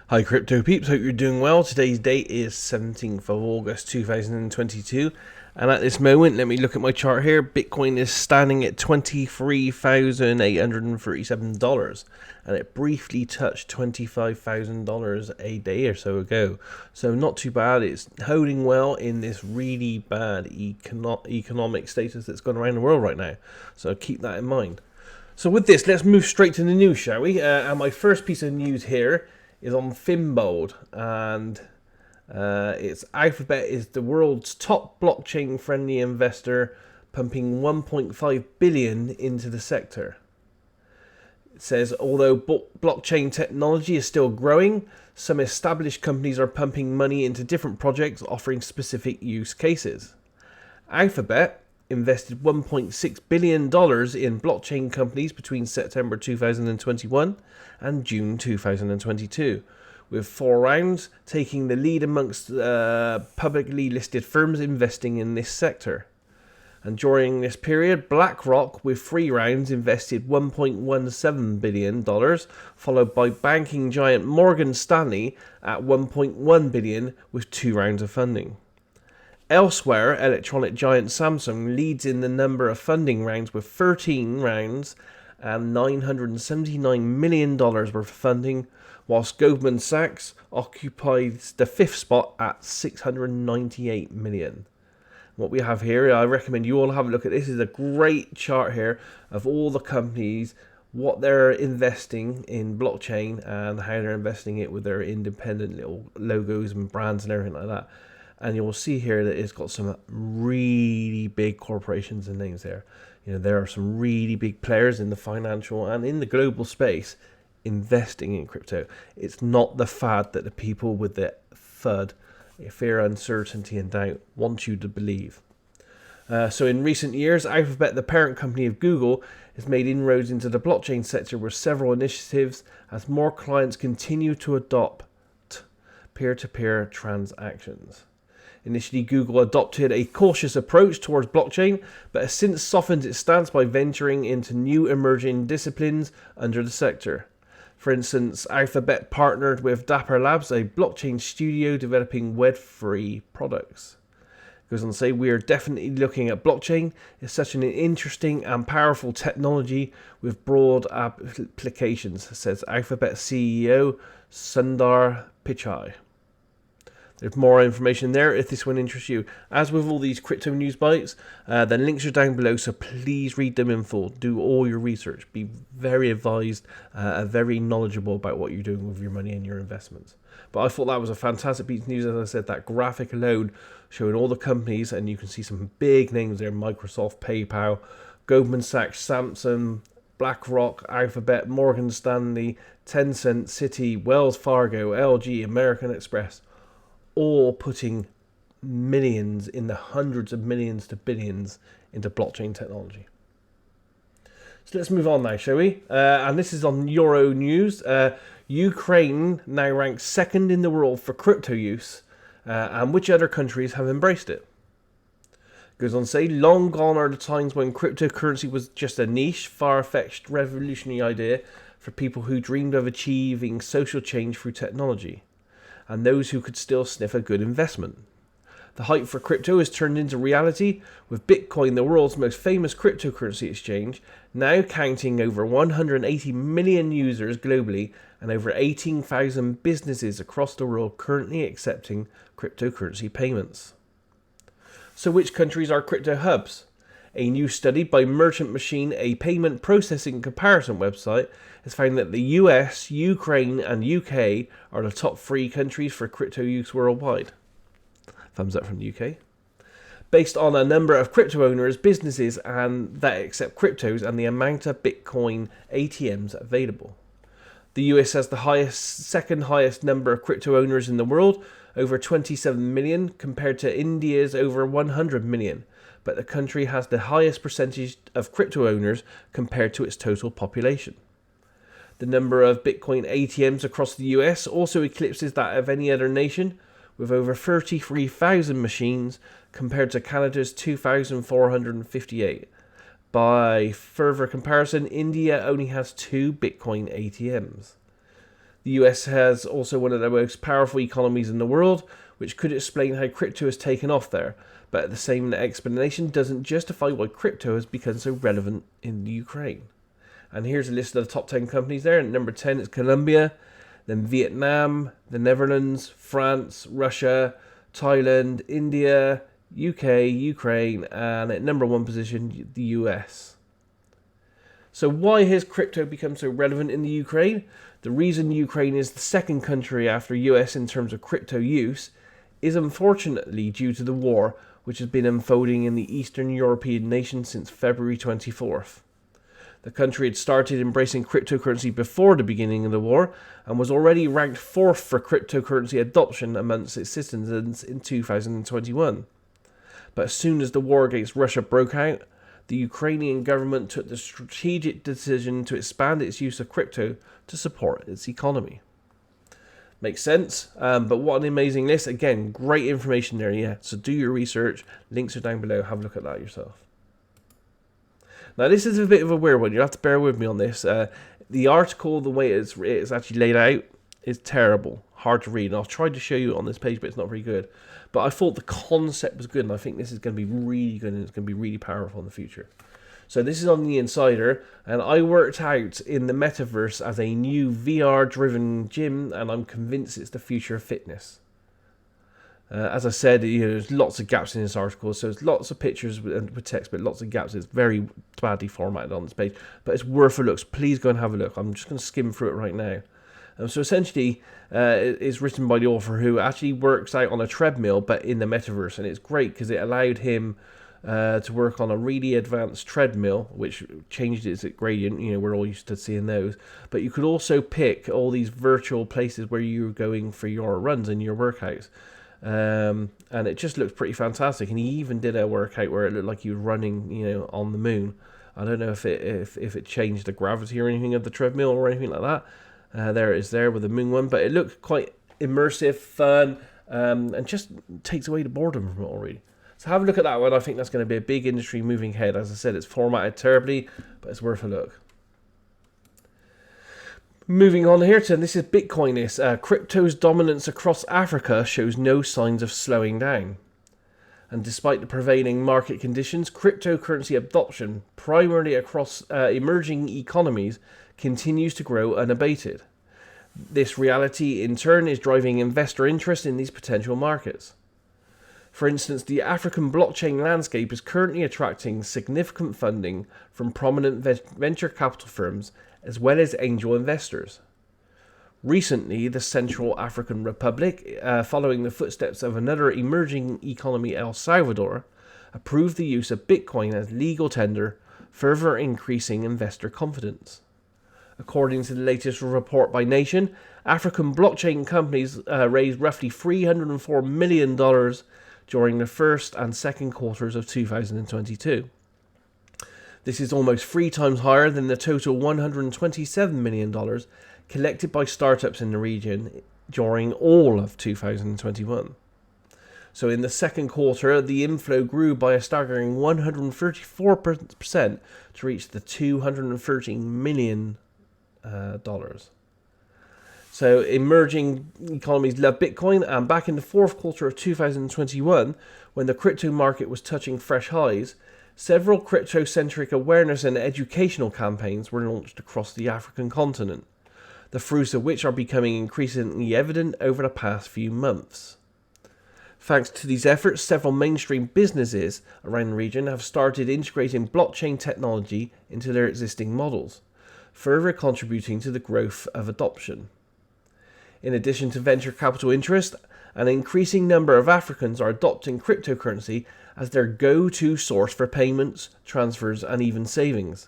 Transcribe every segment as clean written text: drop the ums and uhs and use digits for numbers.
Hi crypto peeps, hope you're doing well. Today's date is 17th of August 2022, and at this moment, let me look at my chart here. Bitcoin is standing at $23,837, and it briefly touched $25,000 a day or so ago. So not too bad. It's holding well in this really bad economic status that's going around the world right now. So keep that in mind. So with this, let's move straight to the news, shall we? And my first piece of news here is on Finbold, and its Alphabet is the world's top blockchain-friendly investor, pumping 1.5 billion into the sector. It says, although blockchain technology is still growing, some established companies are pumping money into different projects offering specific use cases. Alphabet invested $1.6 billion in blockchain companies between September 2021 and June 2022, with 4 rounds taking the lead amongst publicly listed firms investing in this sector. And during this period, BlackRock, with 3 rounds, invested $1.17 billion, followed by banking giant Morgan Stanley at $1.1 billion with 2 rounds of funding. Elsewhere, electronic giant Samsung leads in the number of funding rounds with 13 rounds and $979 million worth of funding, whilst Goldman Sachs occupies the 5th spot at $698 million. What we have here, I recommend you all have a look at this. Is a great chart here of all the companies, what they're investing in blockchain and how they're investing it with their independent little logos and brands and everything like that. And you'll see here that it's got some really big corporations and names there. You know, there are some really big players in the financial and in the global space investing in crypto. It's not the fad that the people with the FUD, fear, uncertainty and doubt, want you to believe. So in recent years, Alphabet, the parent company of Google, has made inroads into the blockchain sector with several initiatives as more clients continue to adopt peer-to-peer transactions. Initially, Google adopted a cautious approach towards blockchain, but has since softened its stance by venturing into new emerging disciplines under the sector. For instance, Alphabet partnered with Dapper Labs, a blockchain studio developing Web3 products. It goes on to say, we are definitely looking at blockchain. It's such an interesting and powerful technology with broad applications, says Alphabet CEO Sundar Pichai. There's more information there if this one interests you. As with all these crypto news bites, the links are down below, so please read them in full. Do all your research. Be very advised, very knowledgeable about what you're doing with your money and your investments. But I thought that was a fantastic piece of news. As I said, that graphic alone showing all the companies, and you can see some big names there: Microsoft, PayPal, Goldman Sachs, Samsung, BlackRock, Alphabet, Morgan Stanley, Tencent, Citi, Wells Fargo, LG, American Express, all putting millions, in the hundreds of millions to billions, into blockchain technology. So let's move on now, shall we? And this is on Euro News. Ukraine now ranks 2nd in the world for crypto use, and which other countries have embraced it? Goes on to say, long gone are the times when cryptocurrency was just a niche, far-fetched, revolutionary idea for people who dreamed of achieving social change through technology, and those who could still sniff a good investment. The hype for crypto has turned into reality, with Bitcoin, the world's most famous cryptocurrency exchange, now counting over 180 million users globally and over 18,000 businesses across the world currently accepting cryptocurrency payments. So which countries are crypto hubs? A new study by Merchant Machine, a payment processing comparison website, has found that the US, Ukraine and UK are the top 3 countries for crypto use worldwide. Thumbs up from the UK. Based on a number of crypto owners, businesses and that accept cryptos and the amount of Bitcoin ATMs available. The US has the second highest number of crypto owners in the world, over 27 million, compared to India's over 100 million. But the country has the highest percentage of crypto owners compared to its total population. The number of Bitcoin ATMs across the US also eclipses that of any other nation, with over 33,000 machines compared to Canada's 2,458. By further comparison, India only has 2 Bitcoin ATMs. The US has also one of the most powerful economies in the world, which could explain how crypto has taken off there. But the same explanation doesn't justify why crypto has become so relevant in the Ukraine. And here's a list of the top 10 companies there. Number 10 is Colombia, then Vietnam, the Netherlands, France, Russia, Thailand, India, UK, Ukraine, and at number 1 position, the US. So why has crypto become so relevant in the Ukraine? The reason Ukraine is the second country after US in terms of crypto use is unfortunately due to the war which has been unfolding in the Eastern European nation since February 24th. The country had started embracing cryptocurrency before the beginning of the war and was already ranked 4th for cryptocurrency adoption amongst its citizens in 2021. But as soon as the war against Russia broke out, the Ukrainian government took the strategic decision to expand its use of crypto to support its economy. Makes sense, but what an amazing list. Again, great information there, yeah. So do your research. Links are down below. Have a look at that yourself. Now, this is a bit of a weird one. You'll have to bear with me on this. The article, the way it's actually laid out, is terrible. Hard to read. And I've tried to show you on this page, but it's not very good. But I thought the concept was good, and I think this is going to be really good, and it's going to be really powerful in the future. So this is on the Insider, and I worked out in the Metaverse as a new VR-driven gym, and I'm convinced it's the future of fitness. As I said, there's lots of gaps in this article, so there's lots of pictures with text, but lots of gaps. It's very badly formatted on this page, but it's worth a look. So please go and have a look. I'm just going to skim through it right now. So essentially, it's written by the author who actually works out on a treadmill, but in the Metaverse, and it's great because it allowed him to work on a really advanced treadmill, which changed its gradient. We're all used to seeing those. But you could also pick all these virtual places where you're going for your runs and your workouts. And it just looks pretty fantastic. And he even did a workout where it looked like he was running, on the moon. I don't know if it changed the gravity or anything of the treadmill or anything like that. There it is there with the moon one. But it looked quite immersive, fun, and just takes away the boredom from it already. So have a look at that one. I think that's going to be a big industry moving ahead. As I said, it's formatted terribly, but it's worth a look. Moving on here to, this is Bitcoin. Crypto's dominance across Africa shows no signs of slowing down. And despite the prevailing market conditions, cryptocurrency adoption, primarily across emerging economies, continues to grow unabated. This reality, in turn, is driving investor interest in these potential markets. For instance, the African blockchain landscape is currently attracting significant funding from prominent venture capital firms as well as angel investors. Recently, the Central African Republic, following the footsteps of another emerging economy, El Salvador, approved the use of Bitcoin as legal tender, further increasing investor confidence. According to the latest report by Nation, African blockchain companies raised roughly $304 million during the first and second quarters of 2022. This is almost 3 times higher than the total $127 million collected by startups in the region during all of 2021. So in the second quarter, the inflow grew by a staggering 134% to reach the $213 million. So emerging economies love Bitcoin, and back in the fourth quarter of 2021, when the crypto market was touching fresh highs, several crypto-centric awareness and educational campaigns were launched across the African continent, the fruits of which are becoming increasingly evident over the past few months. Thanks to these efforts, several mainstream businesses around the region have started integrating blockchain technology into their existing models, further contributing to the growth of adoption. In addition to venture capital interest, an increasing number of Africans are adopting cryptocurrency as their go-to source for payments, transfers, and even savings.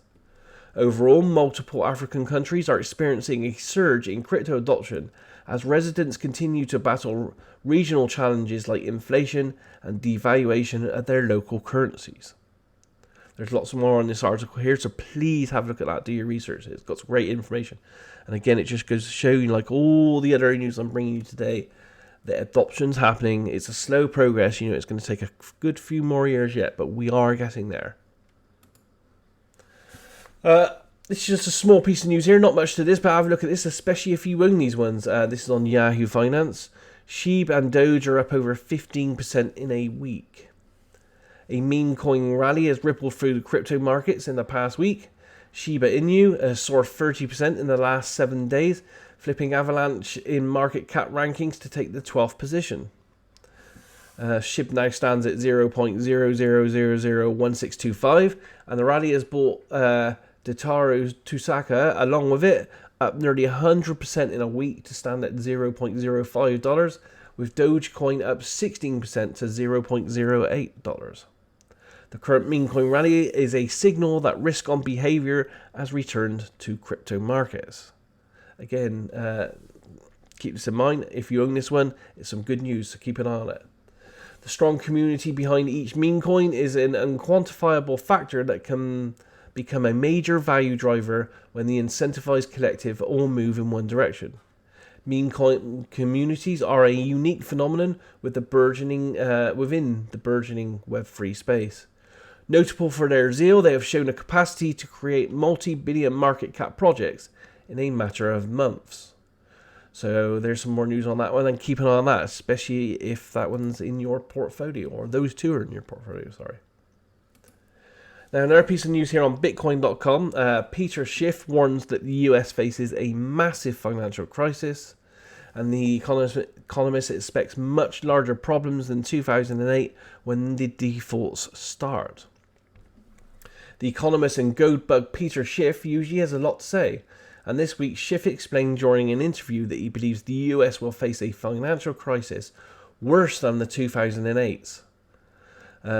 Overall, multiple African countries are experiencing a surge in crypto adoption as residents continue to battle regional challenges like inflation and devaluation of their local currencies. There's lots more on this article here, so please have a look at that. Do your research. It's got some great information. And again, it just goes to show you, like all the other news I'm bringing you today, the adoption's happening. It's a slow progress. It's going to take a good few more years yet, but we are getting there. This is just a small piece of news here, not much to this, but have a look at this, especially if you own these ones. This is on Yahoo Finance. SHIB and Doge are up over 15% in a week. A meme coin rally has rippled through the crypto markets in the past week. Shiba Inu has soared 30% in the last 7 days, flipping Avalanche in market cap rankings to take the 12th position. SHIB now stands at 0.00001625, and the rally has brought Dataru Tusaka along with it, up nearly 100% in a week to stand at $0.05, with Dogecoin up 16% to $0.08. The current meme coin rally is a signal that risk-on behavior has returned to crypto markets. Again, keep this in mind. If you own this one, it's some good news, so keep an eye on it. The strong community behind each meme coin is an unquantifiable factor that can become a major value driver when the incentivized collective all move in one direction. Meme coin communities are a unique phenomenon with within the burgeoning Web3 space. Notable for their zeal, they have shown a capacity to create multi-billion market cap projects in a matter of months. So there's some more news on that one, and keep an eye on that, especially if that one's in your portfolio, or those two are in your portfolio, sorry. Now, another piece of news here on Bitcoin.com. Peter Schiff warns that the US faces a massive financial crisis, and the Economist expects much larger problems than 2008 when the defaults start. The Economist and gold bug Peter Schiff usually has a lot to say, and this week Schiff explained during an interview that he believes the US will face a financial crisis worse than the 2008s.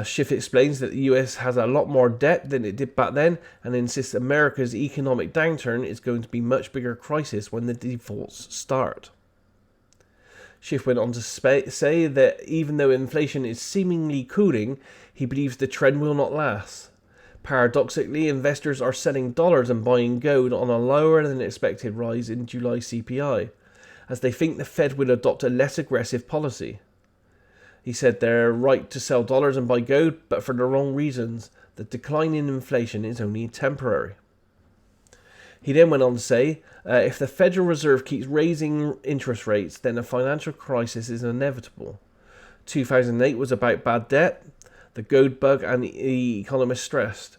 Schiff explains that the US has a lot more debt than it did back then, and insists America's economic downturn is going to be a much bigger crisis when the defaults start. Schiff went on to say that even though inflation is seemingly cooling, he believes the trend will not last. Paradoxically, investors are selling dollars and buying gold on a lower than expected rise in July CPI, as they think the Fed will adopt a less aggressive policy. He said they're right to sell dollars and buy gold, but for the wrong reasons. The decline in inflation is only temporary. He then went on to say, if the Federal Reserve keeps raising interest rates, then a financial crisis is inevitable. 2008 was about bad debt. The gold bug and the Economist stressed.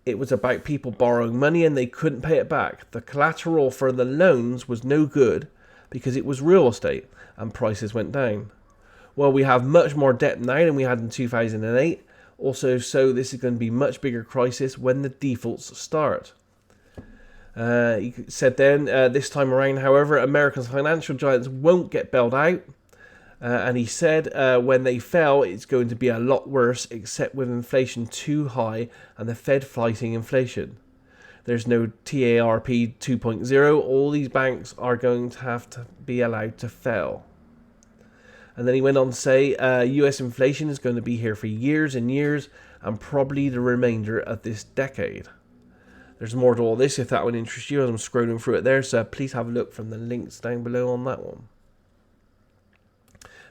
It was about people borrowing money and they couldn't pay it back. The collateral for the loans was no good because it was real estate and prices went down. Well, we have much more debt now than we had in 2008. Also, so this is going to be a much bigger crisis when the defaults start. He said then, this time around, however, America's financial giants won't get bailed out. And he said when they fell, it's going to be a lot worse, except with inflation too high and the Fed fighting inflation. There's no TARP 2.0. All these banks are going to have to be allowed to fail. And then he went on to say US inflation is going to be here for years and years, and probably the remainder of this decade. There's more to all this if that one interests you as I'm scrolling through it there, so please have a look from the links down below on that one.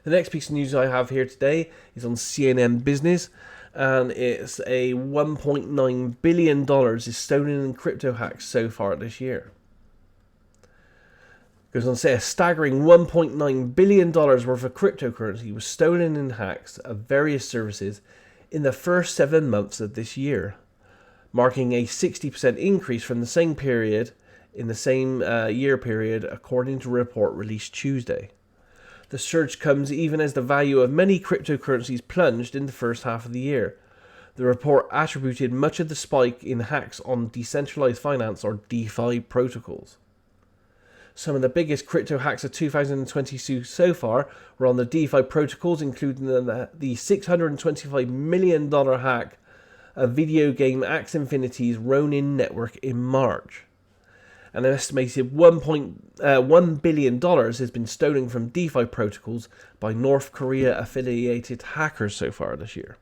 The next piece of news I have here today is on CNN Business, and it's a $1.9 billion is stolen in crypto hacks so far this year. It goes on to say a staggering $1.9 billion worth of cryptocurrency was stolen in hacks of various services in the first 7 months of this year, marking a 60% increase from the same period in the same year period, according to a report released Tuesday. The surge comes even as the value of many cryptocurrencies plunged in the first half of the year. The report attributed much of the spike in hacks on decentralized finance or DeFi protocols. Some of the biggest crypto hacks of 2022 so far were on the DeFi protocols, including the $625 million hack of video game Axie Infinity's Ronin network in March. An estimated $1 billion has been stolen from DeFi protocols by North Korea-affiliated hackers so far this year.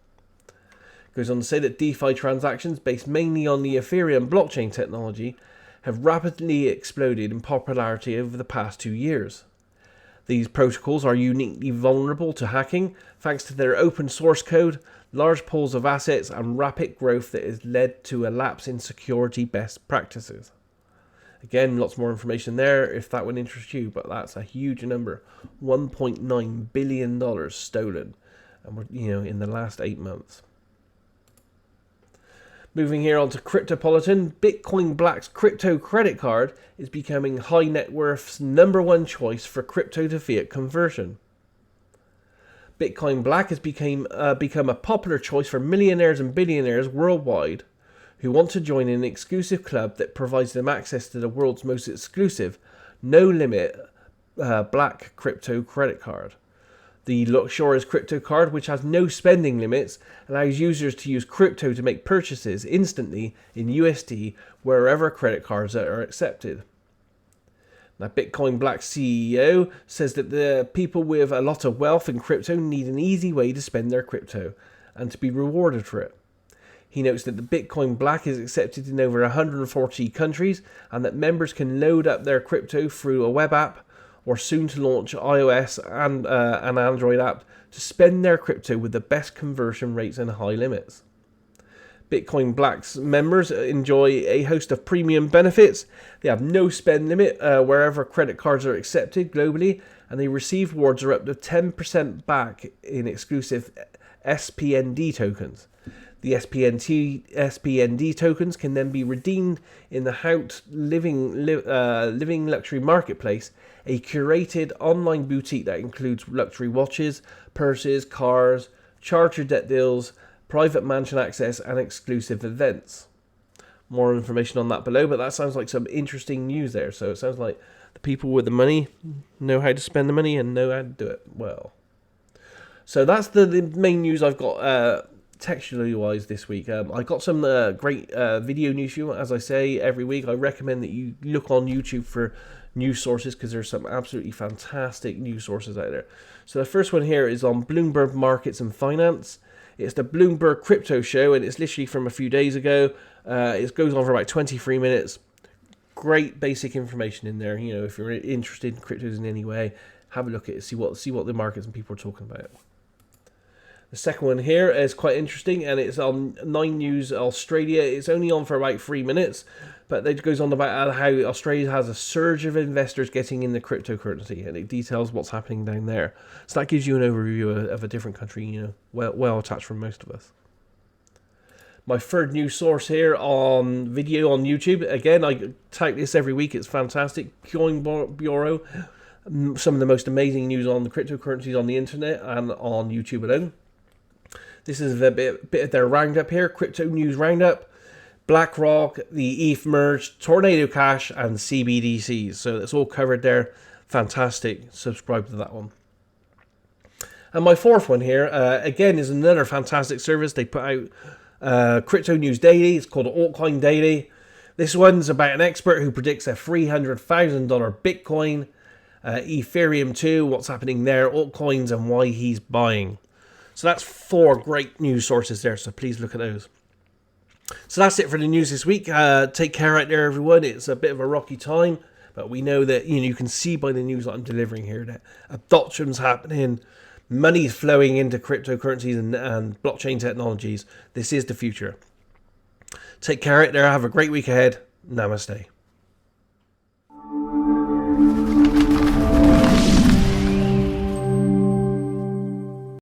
It goes on to say that DeFi transactions based mainly on the Ethereum blockchain technology have rapidly exploded in popularity over the past 2 years. These protocols are uniquely vulnerable to hacking thanks to their open source code, large pools of assets, and rapid growth that has led to a lapse in security best practices. Again, lots more information there if that would interest you, but that's a huge number. $1.9 billion stolen, and we're, in the last 8 months. Moving here on to Cryptopolitan, Bitcoin Black's crypto credit card is becoming high net worth's #1 choice for crypto to fiat conversion. Bitcoin Black has become a popular choice for millionaires and billionaires worldwide who want to join an exclusive club that provides them access to the world's most exclusive, no-limit black crypto credit card. The luxurious crypto card, which has no spending limits, allows users to use crypto to make purchases instantly in USD wherever credit cards are accepted. Now, Bitcoin Black CEO says that the people with a lot of wealth in crypto need an easy way to spend their crypto and to be rewarded for it. He notes that the Bitcoin Black is accepted in over 140 countries and that members can load up their crypto through a web app or soon to launch iOS and an Android app to spend their crypto with the best conversion rates and high limits. Bitcoin Black's members enjoy a host of premium benefits. They have no spend limit wherever credit cards are accepted globally, and they receive rewards are up to 10% back in exclusive SPND tokens. The SPND tokens can then be redeemed in the Hout Living Luxury Marketplace, a curated online boutique that includes luxury watches, purses, cars, charter debt deals, private mansion access, and exclusive events. More information on that below, but that sounds like some interesting news there. So it sounds like the people with the money know how to spend the money and know how to do it well. So that's the main news I've got textually wise this week. I got some great video news for you. As I say every week, I recommend that you look on YouTube for news sources because there's some absolutely fantastic news sources out there. So the first one here is on Bloomberg Markets and Finance. It's the Bloomberg Crypto Show, and it's literally from a few days ago. It goes on for about 23 minutes. Great basic information in there. If you're interested in cryptos in any way, have a look at it, see what the markets and people are talking about. The second one here is quite interesting, and it's on 9 News Australia. It's only on for about 3 minutes, but it goes on about how Australia has a surge of investors getting into cryptocurrency, and it details what's happening down there. So that gives you an overview of a different country, well attached from most of us. My third news source here on video on YouTube. Again, I type this every week. It's fantastic. Coin Bureau. Some of the most amazing news on the cryptocurrencies on the internet and on YouTube alone. This is a bit of their roundup here. Crypto news roundup. BlackRock, the ETH merge, Tornado Cash, and CBDCs. So that's all covered there. Fantastic. Subscribe to that one. And my fourth one here, again, is another fantastic service. They put out Crypto News Daily. It's called Altcoin Daily. This one's about an expert who predicts a $300,000 Bitcoin, Ethereum too, what's happening there, altcoins, and why he's buying. So that's 4 great news sources there, so please look at those. So that's it for the news this week. Take care out there, everyone. It's a bit of a rocky time, but we know that you can see by the news that I'm delivering here that adoption's happening, money's flowing into cryptocurrencies and blockchain technologies. This is the future. Take care out there. Have a great week ahead. Namaste.